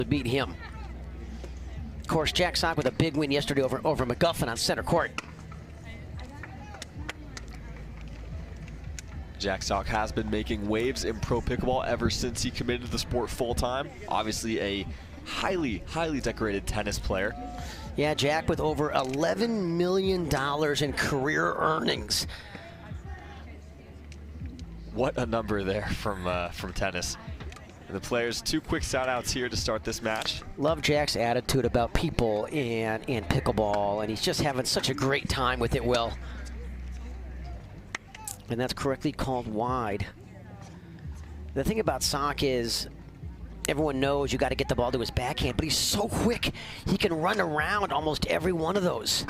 to beat him. Of course, Jack Sock with a big win yesterday over McGuffin on center court. Jack Sock has been making waves in pro pickleball ever since he committed to the sport full-time. Obviously a highly decorated tennis player. Yeah, Jack with over $11 million in career earnings. What a number there from tennis. And the players, 2 quick shout-outs here to start this match. Love Jack's attitude about people and pickleball, and he's just having such a great time with it, Will. And that's correctly called wide. The thing about Sock is, everyone knows you got to get the ball to his backhand, but he's so quick, he can run around almost every one of those.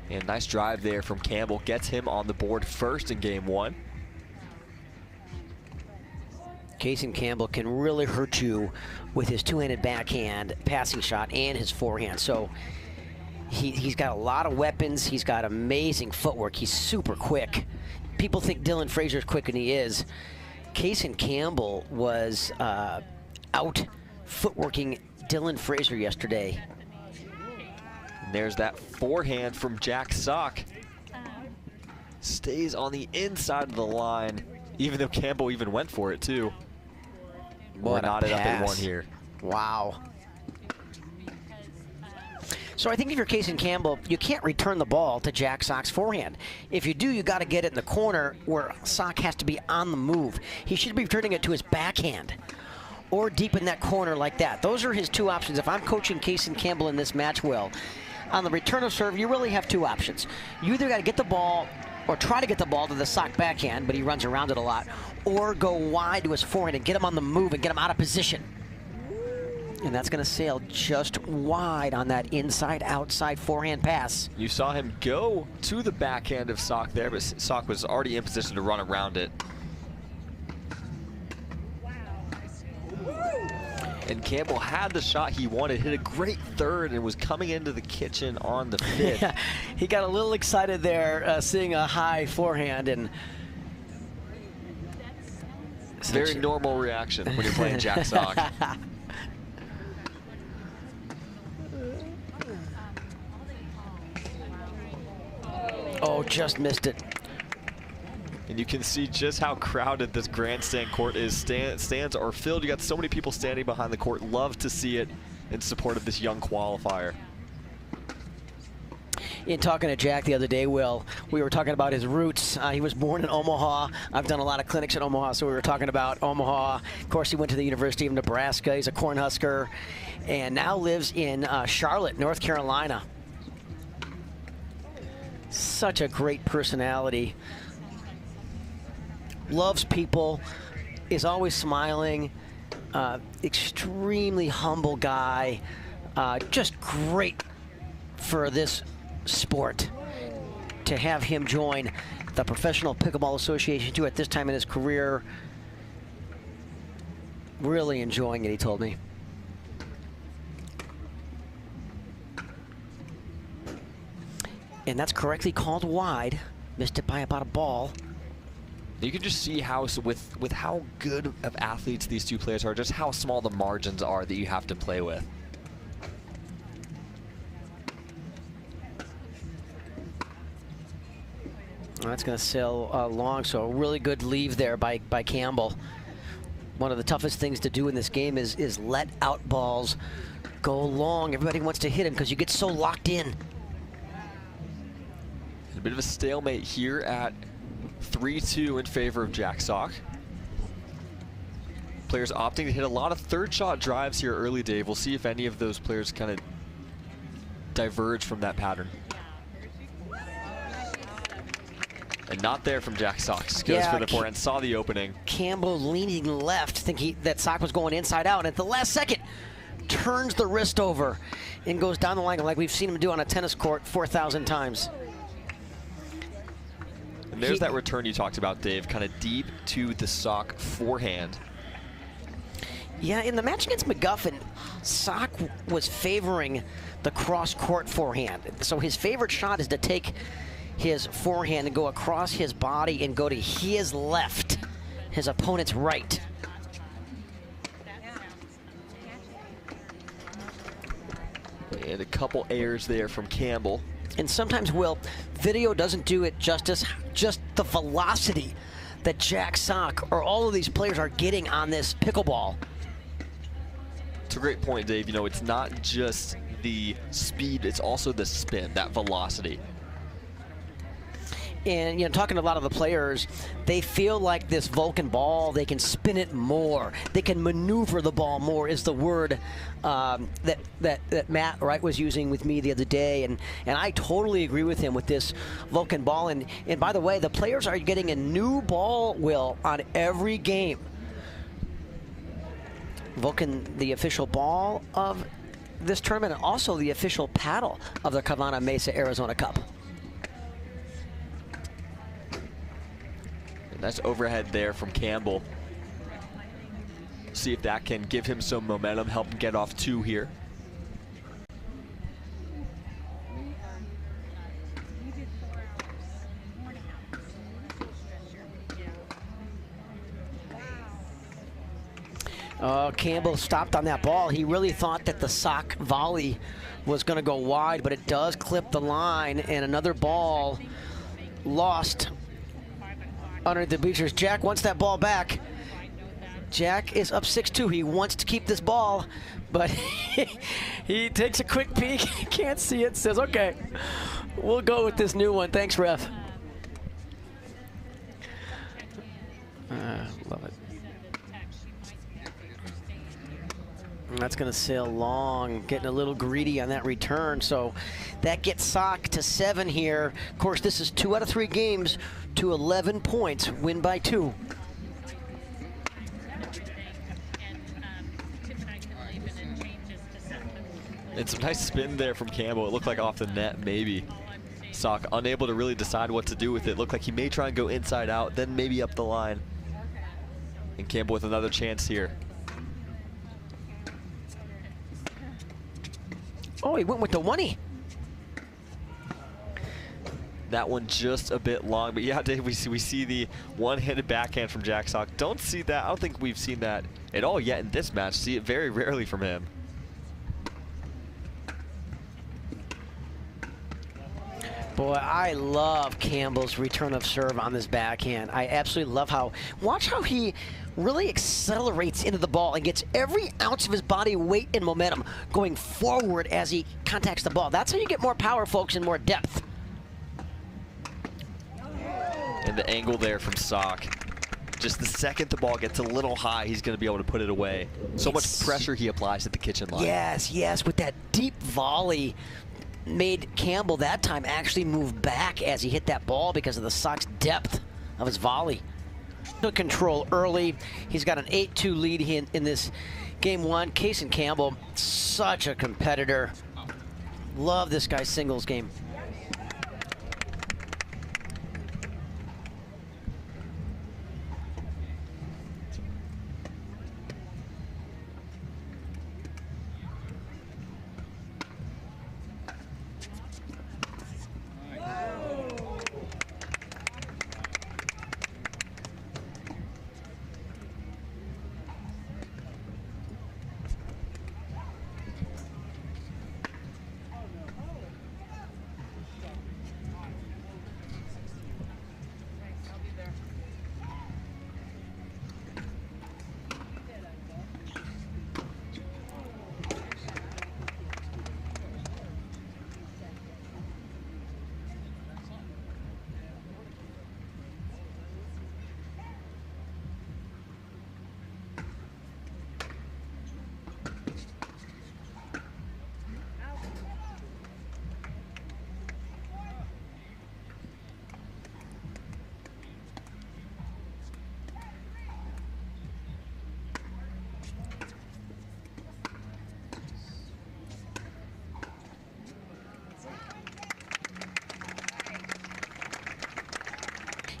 And nice drive there from Campbell, gets him on the board first in game 1. Cason Campbell can really hurt you with his two-handed backhand passing shot and his forehand. So he's got a lot of weapons. He's got amazing footwork. He's super quick. People think Dylan Frazier's quick, and he is. Cason Campbell was out footworking Dylan Frazier yesterday. And there's that forehand from Jack Sock. Stays on the inside of the line, even though Campbell even went for it too. We're knotted up at 1 here. Wow. So I think if you're Cason Campbell, you can't return the ball to Jack Sock's forehand. If you do, you got to get it in the corner where Sock has to be on the move. He should be returning it to his backhand or deep in that corner like that. Those are his 2 options. If I'm coaching Cason Campbell in this match, Will, on the return of serve, you really have 2 options. You either got to get the ball or try to get the ball to the Sock backhand, but he runs around it a lot, or go wide to his forehand and get him on the move and get him out of position. And that's going to sail just wide on that inside-outside forehand pass. You saw him go to the backhand of Sock there, but Sock was already in position to run around it. And Campbell had the shot he wanted, hit a great third, and was coming into the kitchen on the 5th. Yeah, he got a little excited there, seeing a high forehand, and very normal reaction when you're playing Jack Sock. Oh, just missed it. And you can see just how crowded this grandstand court is. Stands are filled. You got so many people standing behind the court. Love to see it in support of this young qualifier. In talking to Jack the other day, Will, we were talking about his roots. He was born in Omaha. I've done a lot of clinics in Omaha, so we were talking about Omaha. Of course, he went to the University of Nebraska. He's a Cornhusker, and now lives in Charlotte, North Carolina. Such a great personality. Loves people, is always smiling, extremely humble guy, just great for this sport to have him join the Professional Pickleball Association too at this time in his career. Really enjoying it, he told me. And that's correctly called wide. Missed it by about a ball. You can just see how, with how good of athletes these 2 players are, just how small the margins are that you have to play with. That's going to sail long, so a really good leave there by Campbell. One of the toughest things to do in this game is let out balls go long. Everybody wants to hit him because you get so locked in. A bit of a stalemate here at 3-2 in favor of Jack Sock. Players opting to hit a lot of 3rd shot drives here early, Dave. We'll see if any of those players kind of diverge from that pattern. And not there from Jack Sock. Just goes for the forehand, saw the opening. Campbell leaning left, thinking that Sock was going inside out, and at the last second, turns the wrist over and goes down the line like we've seen him do on a tennis court 4,000 times. And there's that return you talked about, Dave, kind of deep to the Sock forehand. Yeah, in the match against McGuffin, Sock was favoring the cross-court forehand. So his favorite shot is to take his forehand and go across his body and go to his left, his opponent's right. And a couple airs there from Campbell. And sometimes, Will, video doesn't do it justice. Just the velocity that Jack Sock or all of these players are getting on this pickleball. It's a great point, Dave. You know, it's not just the speed, it's also the spin, that velocity. And, you know, talking to a lot of the players, they feel like this Vulcan ball, they can spin it more. They can maneuver the ball more is the word that Matt Wright was using with me the other day. And I totally agree with him with this Vulcan ball. And by the way, the players are getting a new ball, Will, on every game. Vulcan, the official ball of this tournament, and also the official paddle of the Carvana Mesa Arizona Cup. Nice overhead there from Campbell. See if that can give him some momentum, help him get off 2 here. Campbell stopped on that ball. He really thought that the sock volley was going to go wide, but it does clip the line, and another ball lost under the bleachers. Jack wants that ball back. Jack is up 6-2. He wants to keep this ball, but he takes a quick peek, can't see it, says, okay, we'll go with this new one. Thanks, ref. Love it. And that's going to sail long, getting a little greedy on that return. So that gets Sock to 7 here. Of course, this is 2 out of 3 games to 11 points, win by 2. And some nice spin there from Campbell. It looked like off the net, maybe. Sock unable to really decide what to do with it. Looked like he may try and go inside out, then maybe up the line. And Campbell with another chance here. Oh, he went with the 1-e. That one just a bit long, but yeah, Dave, we see the one-handed backhand from Jack Sock. Don't see that. I don't think we've seen that at all yet in this match. See it very rarely from him. Boy, I love Campbell's return of serve on this backhand. I absolutely love watch how he really accelerates into the ball and gets every ounce of his body weight and momentum going forward as he contacts the ball. That's how you get more power, folks, and more depth. And the angle there from Sock. Just the second the ball gets a little high, he's going to be able to put it away. So much pressure he applies at the kitchen line. Yes, with that deep volley made Campbell that time actually move back as he hit that ball because of the Sock's depth of his volley. Took control early. He's got an 8-2 lead in this game 1. Cason Campbell, such a competitor. Love this guy's singles game.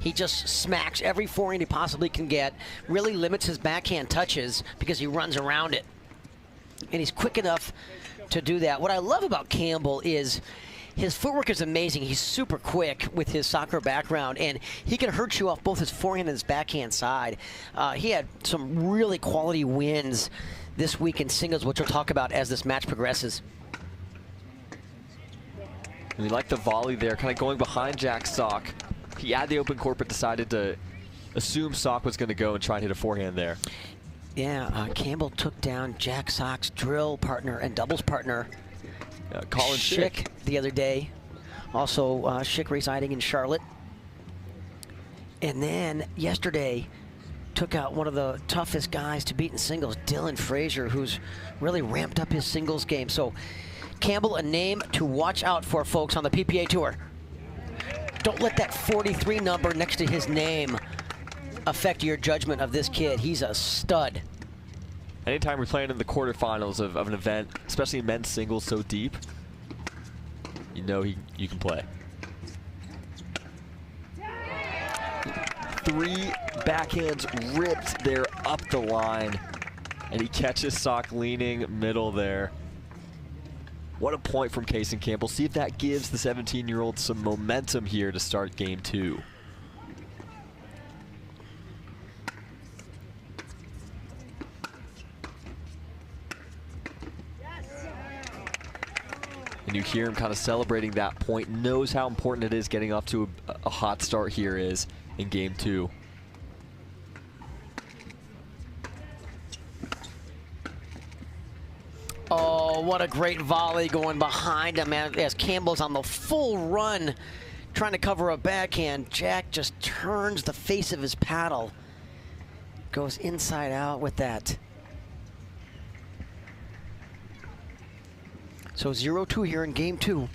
He just smacks every forehand he possibly can get, really limits his backhand touches because he runs around it. And he's quick enough to do that. What I love about Campbell is his footwork is amazing. He's super quick with his soccer background, and he can hurt you off both his forehand and his backhand side. He had some really quality wins this week in singles, which we'll talk about as this match progresses. And we like the volley there, kind of going behind Jack Sock. He had the open court, but decided to assume Sock was going to go and try and hit a forehand there. Yeah, Campbell took down Jack Sock's drill partner and doubles partner, Colin Schick, the other day. Also, Schick residing in Charlotte. And then yesterday, took out one of the toughest guys to beat in singles, Dylan Frazier, who's really ramped up his singles game. So Campbell, a name to watch out for, folks, on the PPA Tour. Don't let that 43 number next to his name affect your judgment of this kid. He's a stud. Anytime we're playing in the quarterfinals of an event, especially men's singles so deep, you know you can play. 3 backhands ripped there up the line, and he catches Sock leaning middle there. What a point from Cason Campbell. See if that gives the 17-year-old some momentum here to start game 2. And you hear him kind of celebrating that point, knows how important it is getting off to a hot start here is in game 2. Oh, what a great volley going behind him, man, as Campbell's on the full run trying to cover a backhand. Jack just turns the face of his paddle, goes inside out with that. So 0-2 here in game 2.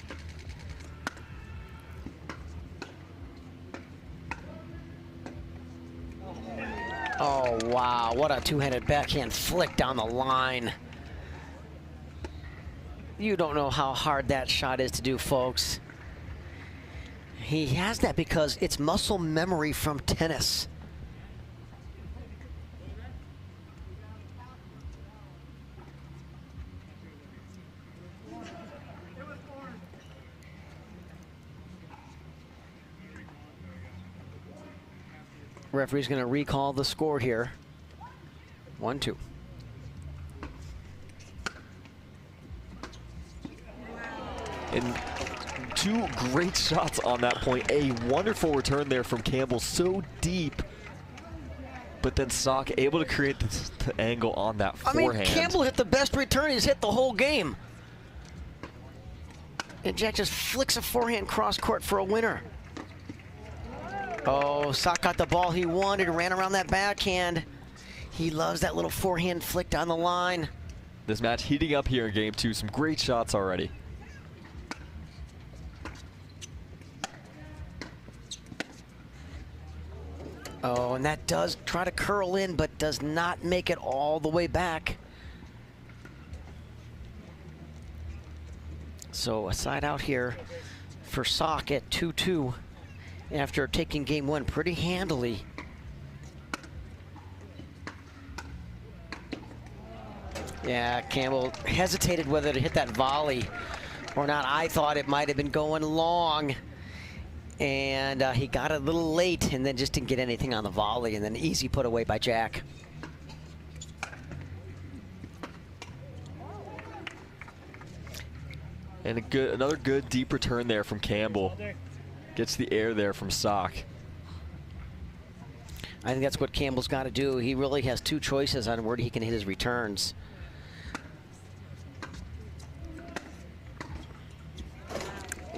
Oh, wow, what a two-handed backhand flick down the line. You don't know how hard that shot is to do, folks. He has that because it's muscle memory from tennis. Referee's going to recall the score here. 1-2. And 2 great shots on that point. A wonderful return there from Campbell, so deep. But then Sock able to create the angle on that forehand. I mean, Campbell hit the best return he's hit the whole game. And Jack just flicks a forehand cross court for a winner. Oh, Sock got the ball he wanted, ran around that backhand. He loves that little forehand flick down the line. This match heating up here in game 2. Some great shots already. Oh, and that does try to curl in, but does not make it all the way back. So a side out here for Sock at 2-2 after taking game 1 pretty handily. Yeah, Campbell hesitated whether to hit that volley or not. I thought it might have been going long. And he got a little late and then just didn't get anything on the volley, and then easy put away by Jack. And another good deep return there from Campbell. Gets the air there from Sock. I think that's what Campbell's got to do. He really has 2 choices on where he can hit his returns.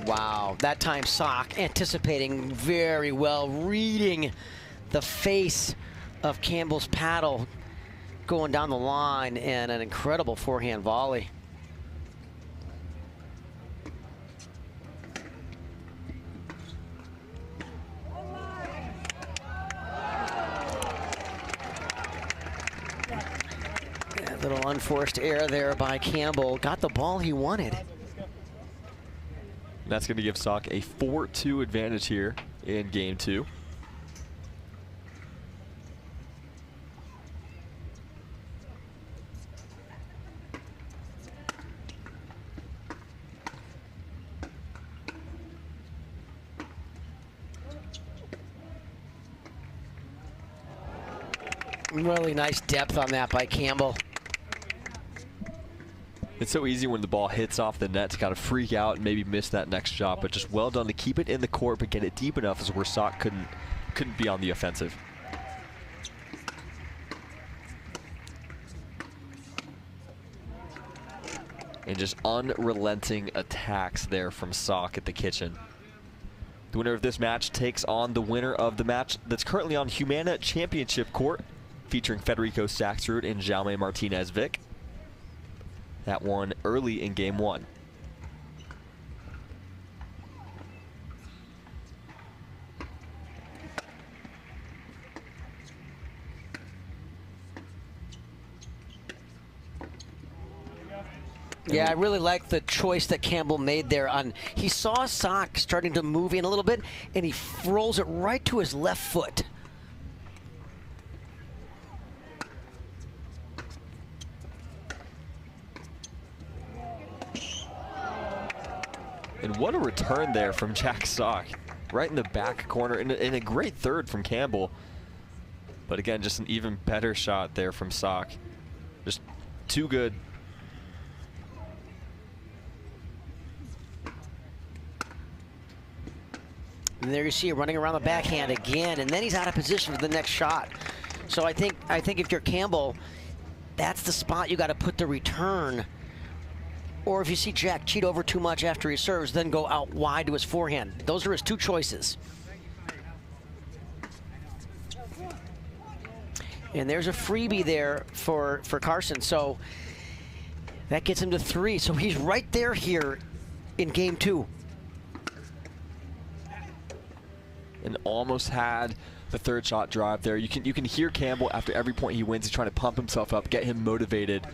Wow, that time Sock anticipating very well, reading the face of Campbell's paddle going down the line, and an incredible forehand volley. Yeah, a little unforced error there by Campbell. Got the ball he wanted. That's going to give Sock a 4-2 advantage here in game 2. Really nice depth on that by Campbell. It's so easy when the ball hits off the net to kind of freak out and maybe miss that next shot, but just well done to keep it in the court but get it deep enough as where Sock couldn't be on the offensive. And just unrelenting attacks there from Sock at the kitchen. The winner of this match takes on the winner of the match that's currently on Humana Championship Court, featuring Federico Saxrud and Jaume Martinez-Vic. That one early in game 1. Yeah, I really like the choice that Campbell made there. He saw Sock starting to move in a little bit, and he rolls it right to his left foot. And what a return there from Jack Sock. Right in the back corner, and a great third from Campbell. But again, just an even better shot there from Sock. Just too good. And there you see him running around the backhand again, and then he's out of position for the next shot. So I think if you're Campbell, that's the spot you got to put the return. Or if you see Jack cheat over too much after he serves, then go out wide to his forehand. Those are his two choices. And there's a freebie there for Carson. So that gets him to 3. So he's right there here in game 2. And almost had the third shot drive there. You can hear Campbell after every point he wins. He's trying to pump himself up, get him motivated.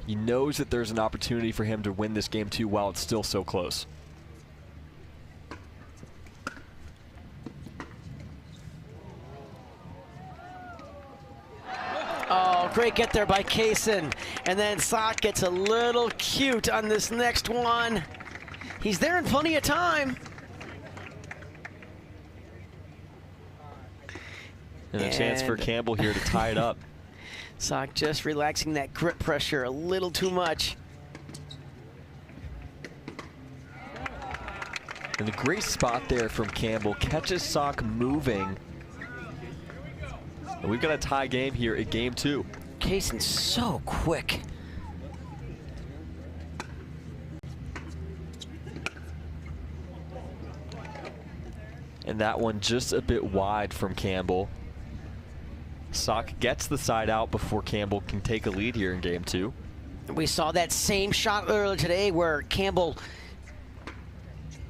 He knows that there's an opportunity for him to win this game 2 while it's still so close. Oh, great get there by Cason. And then Sock gets a little cute on this next one. He's there in plenty of time. And a chance for Campbell here to tie it up. Sock just relaxing that grip pressure a little too much. And a great spot there from Campbell. Catches Sock moving. And we've got a tie game here at game 2. Cason's so quick. And that one just a bit wide from Campbell. Sock gets the side out before Campbell can take a lead here in game 2. We saw that same shot earlier today where Campbell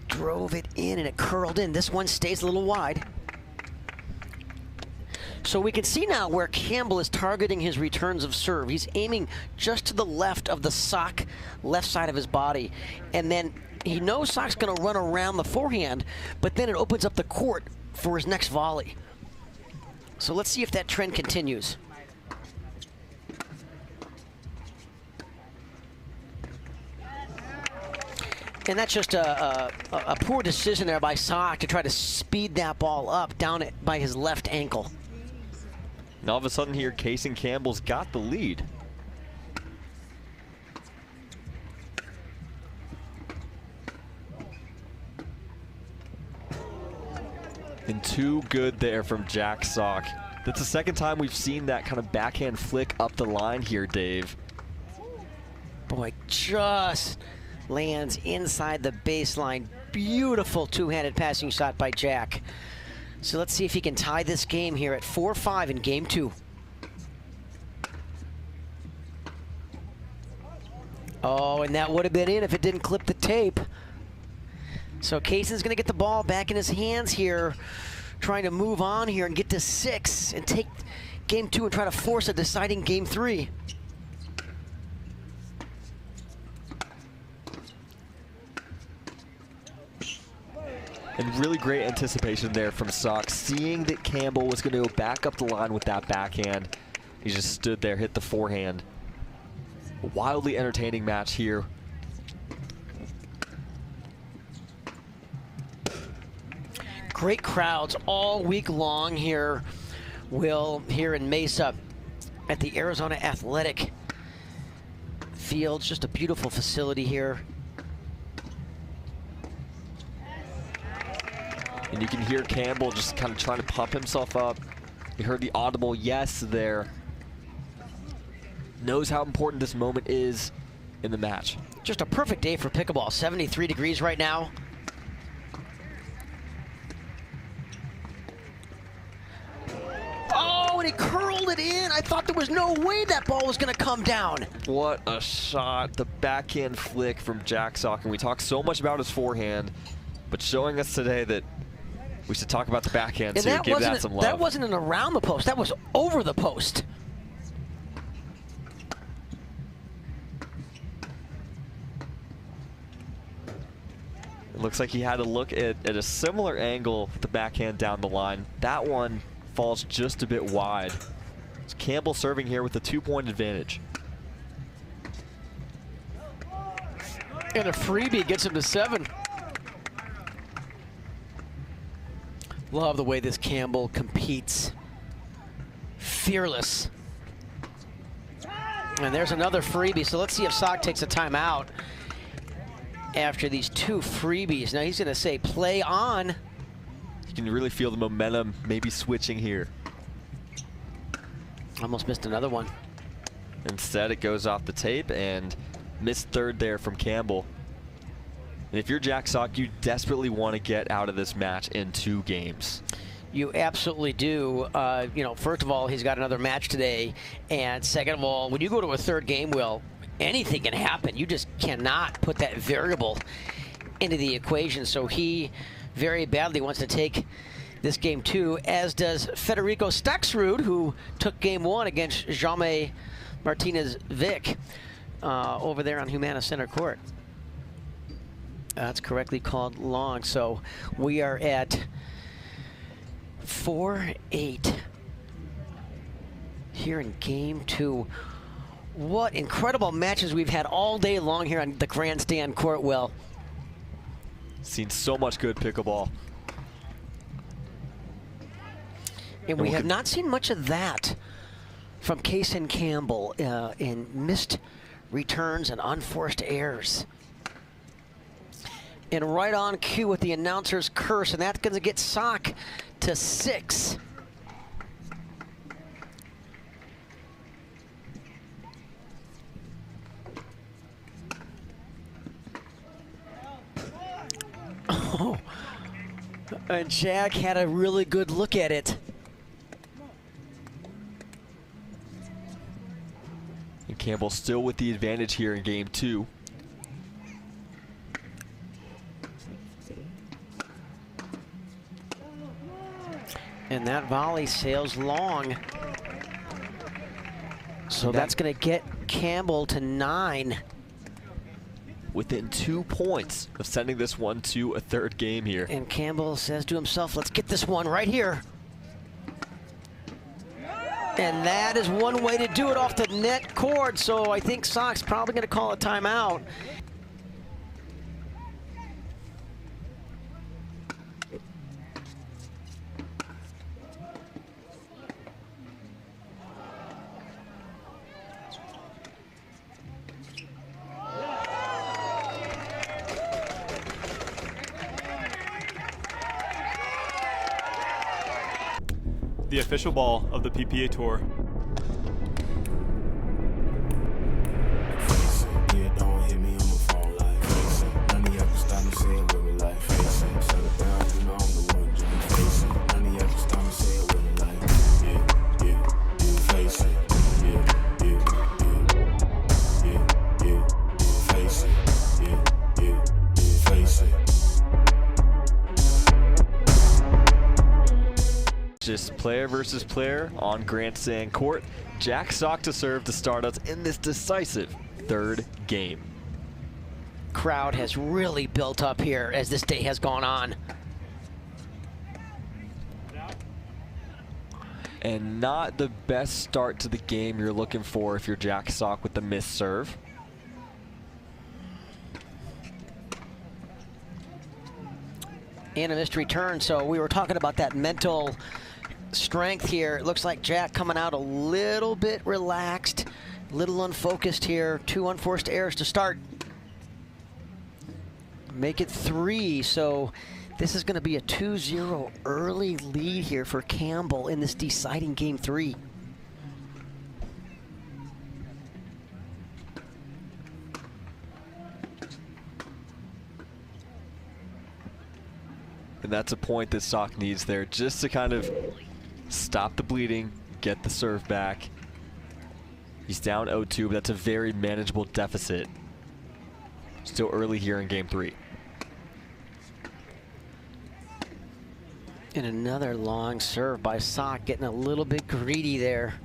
drove it in and it curled in. This one stays a little wide. So we can see now where Campbell is targeting his returns of serve. He's aiming just to the left of the Sock left side of his body. And then he knows Sock's going to run around the forehand, but then it opens up the court for his next volley. So let's see if that trend continues. And that's just a poor decision there by Sock to try to speed that ball up down it by his left ankle. And all of a sudden here, Cason Campbell's got the lead. And too good there from Jack Sock. That's the second time we've seen that kind of backhand flick up the line here, Dave. Boy, just lands inside the baseline. Beautiful two-handed passing shot by Jack. So let's see if he can tie this game here at 4-5 in game 2. Oh, and that would have been in if it didn't clip the tape. So Cason's going to get the ball back in his hands here, trying to move on here and get to 6 and take game 2 and try to force a deciding game 3. And really great anticipation there from Sock, seeing that Campbell was going to go back up the line with that backhand. He just stood there, hit the forehand. A wildly entertaining match here. Great crowds all week long here, Will, here in Mesa at the Arizona Athletic fields, just a beautiful facility here. And you can hear Campbell just kind of trying to pump himself up. You heard the audible yes there. Knows how important this moment is in the match. Just a perfect day for pickleball. 73 degrees right now. Oh, and he curled it in. I thought there was no way that ball was going to come down. What a shot. The backhand flick from Jack Sock. And we talk so much about his forehand, but showing us today that we should talk about the backhand too. Give that some love. That wasn't an around the post. That was over the post. It looks like he had to look at a similar angle with the backhand down the line. That one falls just a bit wide. It's Campbell serving here with a 2-point advantage. And a freebie gets him to 7. Love the way this Campbell competes. Fearless. And there's another freebie, so let's see if Sock takes a timeout after these 2 freebies. Now he's going to say play on. You can really feel the momentum maybe switching here. Almost missed another one. Instead, it goes off the tape and missed third there from Campbell. And if you're Jack Sock, you desperately want to get out of this match in 2 games. You absolutely do. You know, first of all, he's got another match today. And second of all, when you go to a 3rd game, well, anything can happen. You just cannot put that variable into the equation. So he very badly wants to take this game 2, as does Federico Staxrud, who took game 1 against Jaume Martinez-Vic over there on Humana Center Court. That's correctly called long. So we are at 4-8 here in game 2. What incredible matches we've had all day long here on the grandstand court, Will. Seen so much good pickleball. And we have not seen much of that from Cason Campbell in missed returns and unforced errors. And right on cue with the announcer's curse, and that's going to get Sock to 6. Oh, and Jack had a really good look at it. And Campbell still with the advantage here in game 2. And that volley sails long. So that's going to get Campbell to 9. Within 2 points of sending this one to a 3rd game here. And Campbell says to himself, let's get this one right here. And that is one way to do it off the net cord. So I think Sock's probably going to call a timeout. The official ball of the PPA Tour. Just player versus player on grandstand court. Jack Sock to serve to start us in this decisive 3rd game. Crowd has really built up here as this day has gone on. And not the best start to the game you're looking for if you're Jack Sock with the missed serve. And a missed return. So we were talking about that mental strength here. It looks like Jack coming out a little bit relaxed, Little unfocused here. 2 unforced errors to start. Make it 3, so this is going to be a 2-0 early lead here for Campbell in this deciding game 3. And that's a point that Sock needs there, just to kind of stop the bleeding, get the serve back. He's down 0-2, but that's a very manageable deficit. Still early here in game 3. And another long serve by Sock, getting a little bit greedy there.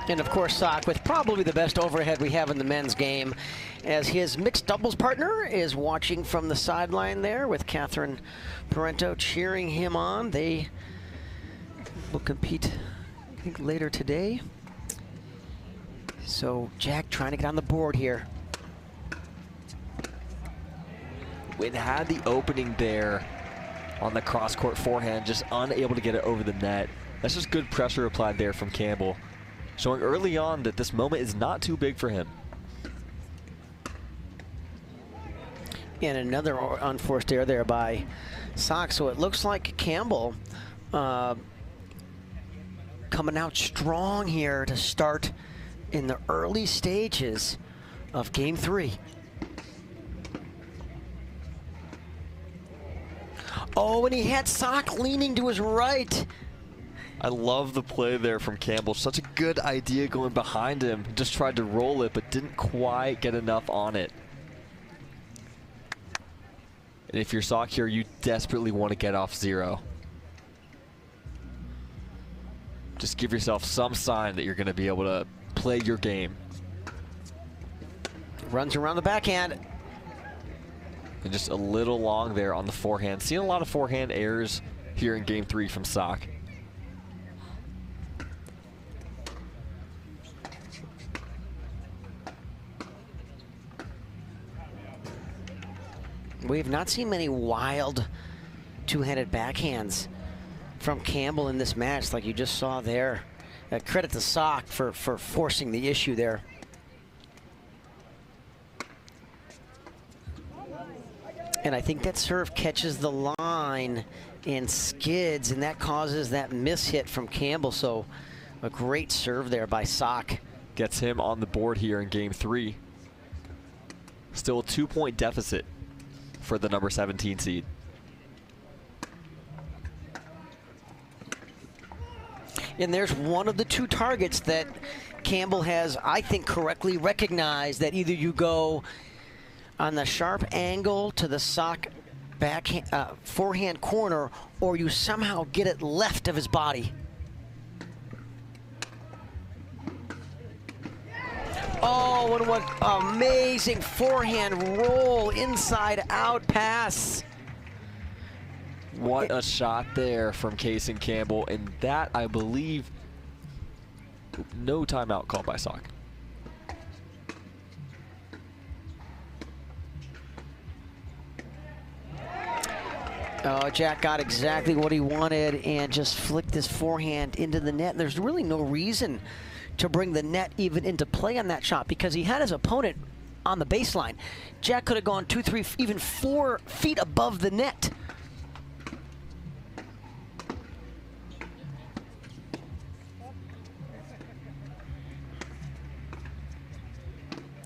And of course, Sock with probably the best overhead we have in the men's game, as his mixed doubles partner is watching from the sideline there with Catherine Parento cheering him on. They will compete, I think, later today. So Jack trying to get on the board here. It had the opening there on the cross-court forehand, just unable to get it over the net. That's just good pressure applied there from Campbell, showing early on that this moment is not too big for him. And another unforced error there by Sock. So it looks like Campbell coming out strong here to start in the early stages of game 3. Oh, and he had Sock leaning to his right. I love the play there from Campbell. Such a good idea going behind him. Just tried to roll it, but didn't quite get enough on it. And if you're Sock here, you desperately want to get off 0. Just give yourself some sign that you're going to be able to play your game. Runs around the backhand. And just a little long there on the forehand. Seeing a lot of forehand errors here in game 3 from Sock. We have not seen many wild two-handed backhands from Campbell in this match like you just saw there. Credit to Sock for forcing the issue there. And I think that serve catches the line and skids, and that causes that miss hit from Campbell. So a great serve there by Sock. Gets him on the board here in game 3. Still a 2-point deficit for the number 17 seed. And there's one of the 2 targets that Campbell has, I think, correctly recognized, that either you go on the sharp angle to the Sock backhand, forehand corner, or you somehow get it left of his body. Oh, and what amazing forehand roll, inside out pass. What a shot there from Cason Campbell, and that, I believe, no timeout called by Sock. Oh, Jack got exactly what he wanted and just flicked his forehand into the net. There's really no reason to bring the net even into play on that shot because he had his opponent on the baseline. Jack could have gone 2, 3, even 4 feet above the net.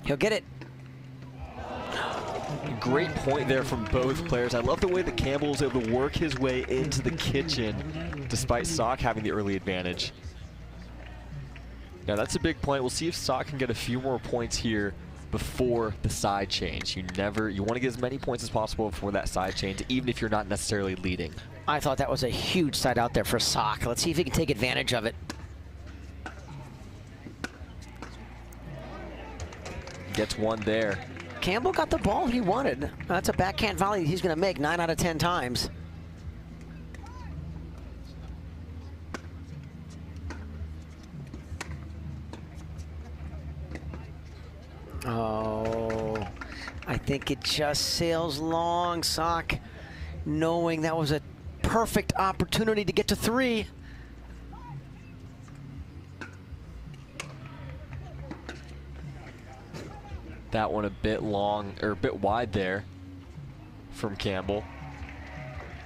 He'll get it. Great point there from both players. I love the way that Campbell was able to work his way into the kitchen despite Sock having the early advantage. Now that's a big point. We'll see if Sock can get a few more points here before the side change. You want to get as many points as possible before that side change, even if you're not necessarily leading. I thought that was a huge side out there for Sock. Let's see if he can take advantage of it. Gets one there. Campbell got the ball he wanted. That's a backhand volley he's going to make 9 out of 10 times. Oh, I think it just sails long. Sock knowing that was a perfect opportunity to get to 3. That one a bit long, or a bit wide there from Campbell.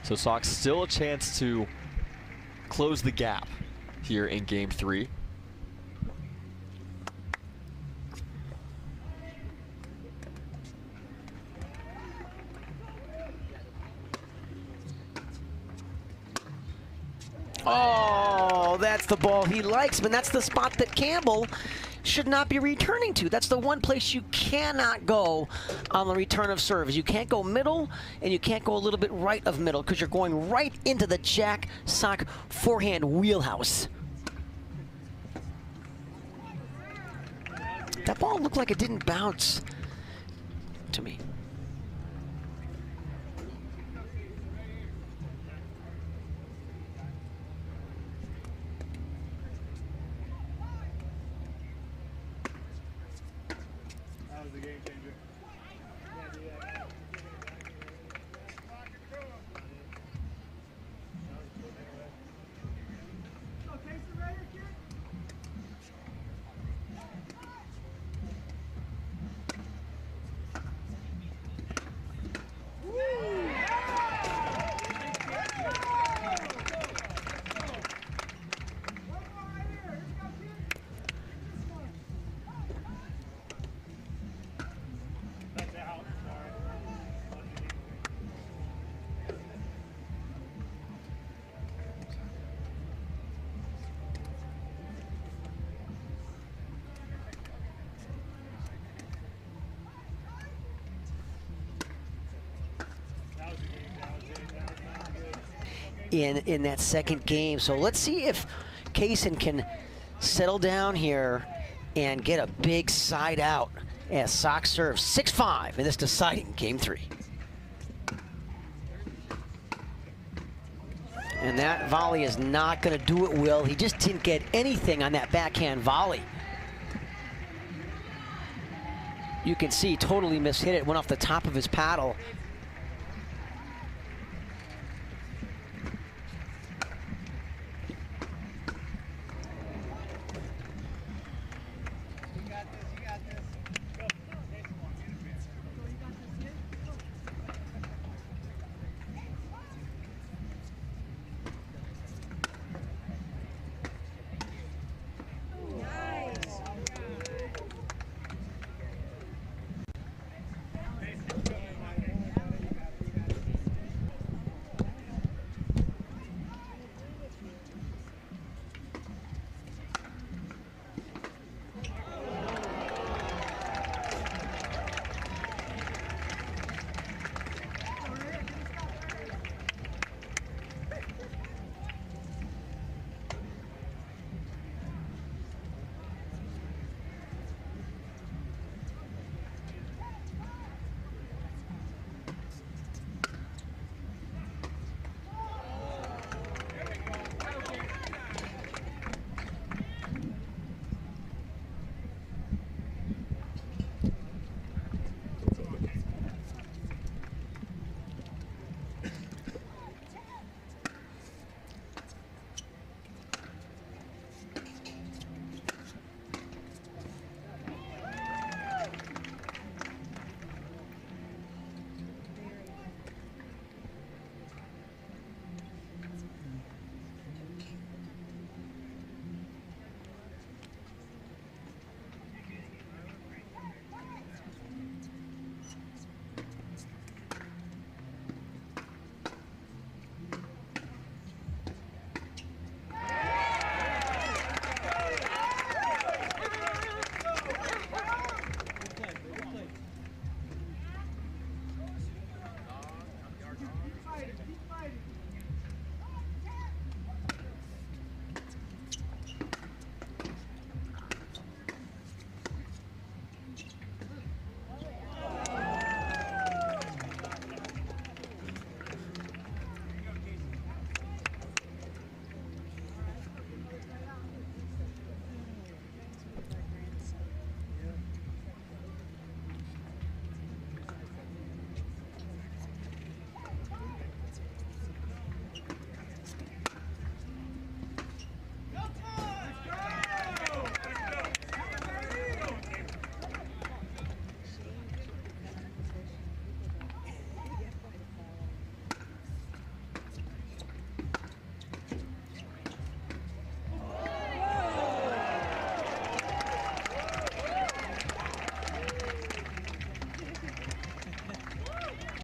So Sock's still a chance to close the gap here in game 3. Oh, that's the ball he likes, but that's the spot that Campbell should not be returning to. That's the one place you cannot go on the return of serve. You can't go middle, and you can't go a little bit right of middle because you're going right into the Jack Sock forehand wheelhouse. That ball looked like it didn't bounce to me. In that second game. So let's see if Cason can settle down here and get a big side out as Sock serves 6-5 in this deciding game 3. And that volley is not going to do it, Will. He just didn't get anything on that backhand volley. You can see he totally mishit it, went off the top of his paddle.